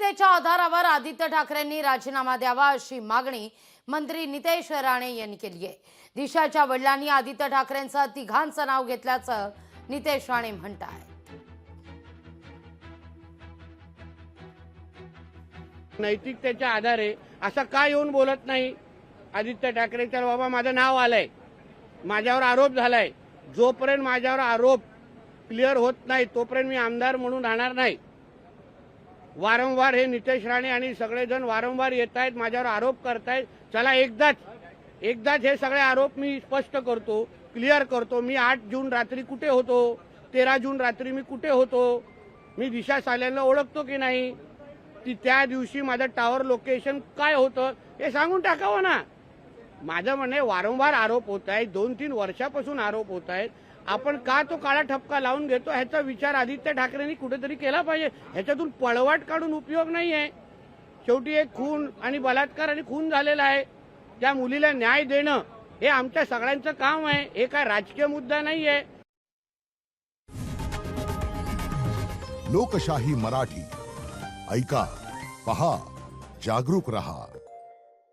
नैतिकतेच्या आधारावर आदित्य ठाकरेंनी राजीनामा द्यावा अशी मागणी मंत्री नितेश राणे यांनी केली आहे। दिशाच्या वडिलांनी आदित्य ठाकरेंचं तिघांचं नाव घेतल्याचं नितेश राणे म्हणतात। नैतिकतेच्या आधारे असं काय येऊन बोलत नाही आदित्य ठाकरे? तर बाबा माझं नाव आलंय, माझ्यावर आरोप झालाय, जोपर्यंत माझ्यावर आरोप क्लिअर होत नाही तोपर्यंत मी आमदार म्हणून राहणार नाही। वारंवार हे नितेश राणे आणि सगळेजण वारंवार येत आहेत, माझ्यावर आरोप करतायत। चला एकदाच हे सगळे आरोप मी स्पष्ट करतो, क्लिअर करतो। मी 8 जून रात्री कुठे होतो, 13 जून रात्री मी कुठे होतो, मी दिशा साल्यांना ओळखतो की नाही, ती त्या दिवशी माझं टावर लोकेशन काय होतं हे सांगून टाकावं ना। माझं म्हणणे वारंवार आरोप होत आहेत, 2-3 वर्षापासून आरोप होत आहेत। आपण का तो काळा ठपका लावून घेतो ह्याचा विचार आदित्य ठाकरेंनी कुठेतरी केला पाहिजे। ह्याच्यातून पळवाट काढून उपयोग नाहीये। शेवटी एक खून आणि बलात्कार आणि खून झालेला आहे, त्या मुलीला न्याय देणं हे आमच्या सगळ्यांचं काम आहे, हे काय राजकीय मुद्दा नाहीये। लोकशाही मराठी ऐका, पहा, जागरूक रहा।